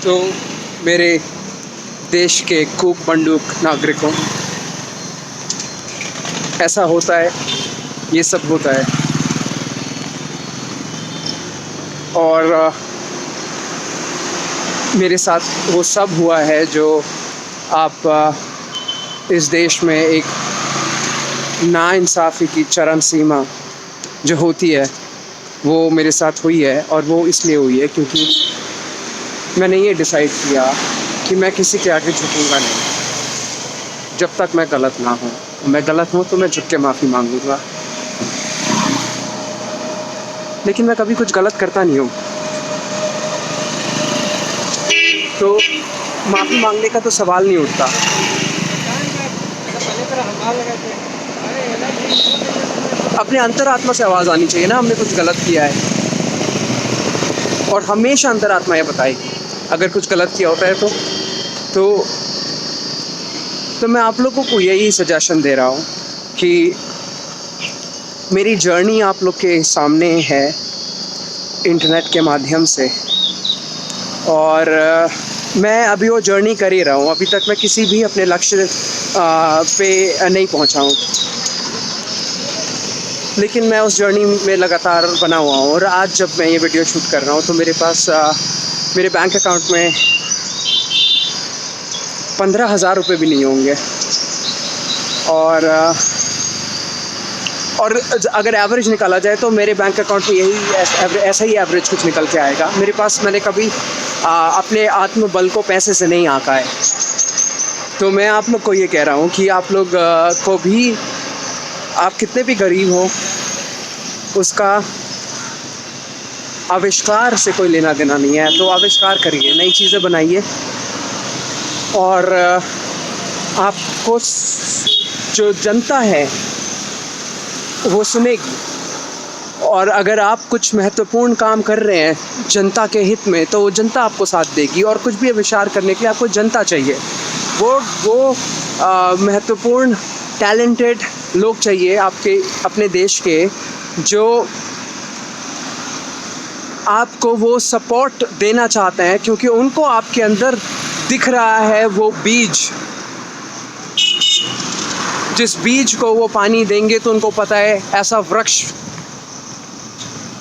तो मेरे देश के खूब मंडूक नागरिकों, ऐसा होता है, ये सब होता है। और मेरे साथ वो सब हुआ है जो आप इस देश में एक नाइंसाफ़ी की चरम सीमा जो होती है वो मेरे साथ हुई है। और वो इसलिए हुई है क्योंकि मैंने ये डिसाइड किया कि मैं किसी के आगे झुकूंगा नहीं जब तक मैं गलत ना हूँ। मैं गलत हूँ तो मैं झुक के माफ़ी मांगूंगा, लेकिन मैं कभी कुछ गलत करता नहीं हूँ। तो माफ़ी मांगने का तो सवाल नहीं उठता। अपने अंतरात्मा से आवाज़ आनी चाहिए ना, हमने कुछ गलत किया है, और हमेशा अंतरात्मा ये बताएगी अगर कुछ गलत किया होता है तो मैं आप लोगों को यही सजेशन दे रहा हूँ कि मेरी जर्नी आप लोग के सामने है इंटरनेट के माध्यम से, और मैं अभी वो जर्नी कर ही रहा हूँ। अभी तक मैं किसी भी अपने लक्ष्य पे नहीं पहुँचा हूँ, लेकिन मैं उस जर्नी में लगातार बना हुआ हूँ। और आज जब मैं ये वीडियो शूट कर रहा हूँ तो मेरे पास मेरे बैंक अकाउंट में 15,000 रुपये भी नहीं होंगे। और अगर एवरेज निकाला जाए तो मेरे बैंक अकाउंट में यही ऐसा ही एवरेज कुछ निकल के आएगा। मेरे पास मैंने कभी अपने आत्मबल को पैसे से नहीं आंका है। तो मैं आप लोग को ये कह रहा हूँ कि आप लोग को भी, आप कितने भी गरीब हो, उसका आविष्कार से कोई लेना देना नहीं है। तो आविष्कार करिए, नई चीज़ें बनाइए, और आपको जो जनता है वो सुनेगी। और अगर आप कुछ महत्वपूर्ण काम कर रहे हैं जनता के हित में तो वो जनता आपको साथ देगी। और कुछ भी आविष्कार करने के लिए आपको जनता चाहिए, वो महत्वपूर्ण टैलेंटेड लोग चाहिए आपके अपने देश के, जो आपको वो सपोर्ट देना चाहते हैं, क्योंकि उनको आपके अंदर दिख रहा है वो बीज। जिस बीज को वो पानी देंगे तो उनको पता है ऐसा वृक्ष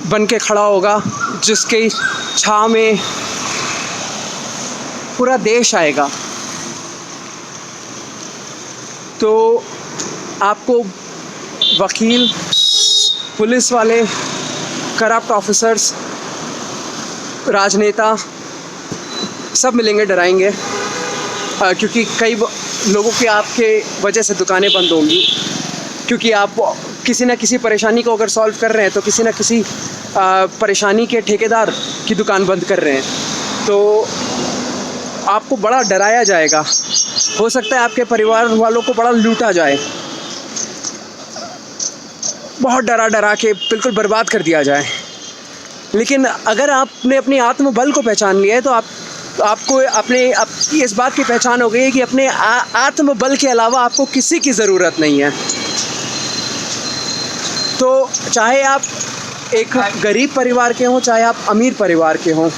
बन के खड़ा होगा जिसके छाँव में पूरा देश आएगा। तो आपको वकील, पुलिस वाले, करप्ट ऑफिसर्स, राजनेता सब मिलेंगे, डराएंगे, क्योंकि कई लोगों की आपके वजह से दुकानें बंद होंगी। क्योंकि आप किसी न किसी परेशानी को अगर सॉल्व कर रहे हैं तो किसी न किसी परेशानी के ठेकेदार की दुकान बंद कर रहे हैं। तो आपको बड़ा डराया जाएगा। हो सकता है आपके परिवार वालों को बड़ा लूटा जाए, बहुत डरा के बिल्कुल बर्बाद कर दिया जाए। लेकिन अगर आपने अपनी आत्मबल को पहचान लिया है तो आपको आपकी इस बात की पहचान हो गई है कि अपने आत्मबल के अलावा आपको किसी की ज़रूरत नहीं है। तो चाहे आप एक गरीब परिवार के हों, चाहे आप अमीर परिवार के हों,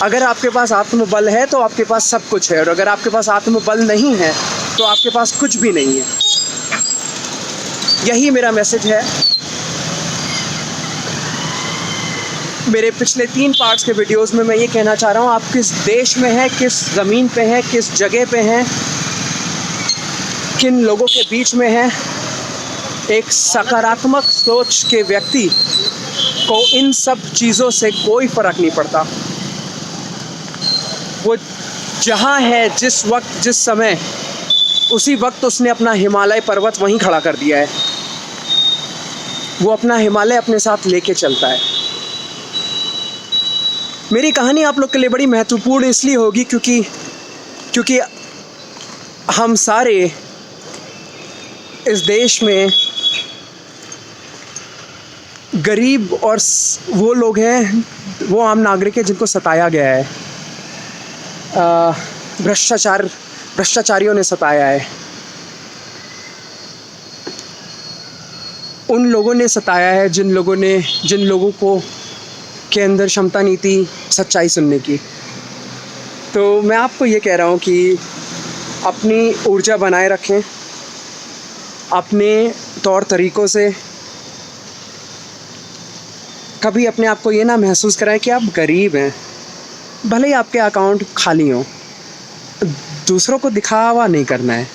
अगर आपके पास आत्मबल है तो आपके पास सब कुछ है, और अगर आपके पास आत्मबल नहीं है तो आपके पास कुछ भी नहीं है। यही मेरा मैसेज है। मेरे पिछले 3 पार्ट्स के वीडियोस में मैं ये कहना चाह रहा हूँ, आप किस देश में हैं, किस ज़मीन पे हैं, किस जगह पे हैं, किन लोगों के बीच में हैं, एक सकारात्मक सोच के व्यक्ति को इन सब चीज़ों से कोई फ़र्क नहीं पड़ता। वो जहाँ है, जिस वक्त, जिस समय, उसी वक्त उसने अपना हिमालय पर्वत वहीं खड़ा कर दिया है। वो अपना हिमालय अपने साथ लेके चलता है। मेरी कहानी आप लोग के लिए बड़ी महत्वपूर्ण इसलिए होगी क्योंकि हम सारे इस देश में गरीब और वो लोग हैं, वो आम नागरिक हैं जिनको सताया गया है, भ्रष्टाचारियों ने सताया है। उन लोगों ने सताया है जिन लोगों को के अंदर क्षमता नहीं थी सच्चाई सुनने की। तो मैं आपको ये कह रहा हूँ कि अपनी ऊर्जा बनाए रखें, अपने तौर तरीक़ों से कभी अपने आप को ये ना महसूस कराएं कि आप गरीब हैं, भले ही आपके अकाउंट खाली हों। दूसरों को दिखावा नहीं करना है,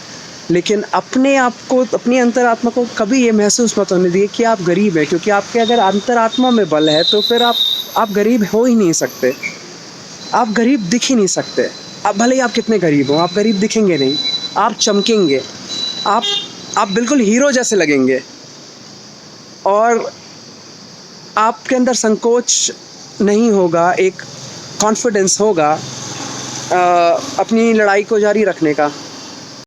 लेकिन अपने आप को, अपनी अंतरात्मा को कभी ये महसूस मत होने दिए कि आप गरीब हैं, क्योंकि आपके अगर अंतरात्मा में बल है तो फिर आप गरीब हो ही नहीं सकते, आप गरीब दिख ही नहीं सकते। आप भले ही आप कितने गरीब हो, आप गरीब दिखेंगे नहीं, आप चमकेंगे, आप बिल्कुल हीरो जैसे लगेंगे, और आपके अंदर संकोच नहीं होगा, एक कॉन्फिडेंस होगा अपनी लड़ाई को जारी रखने का।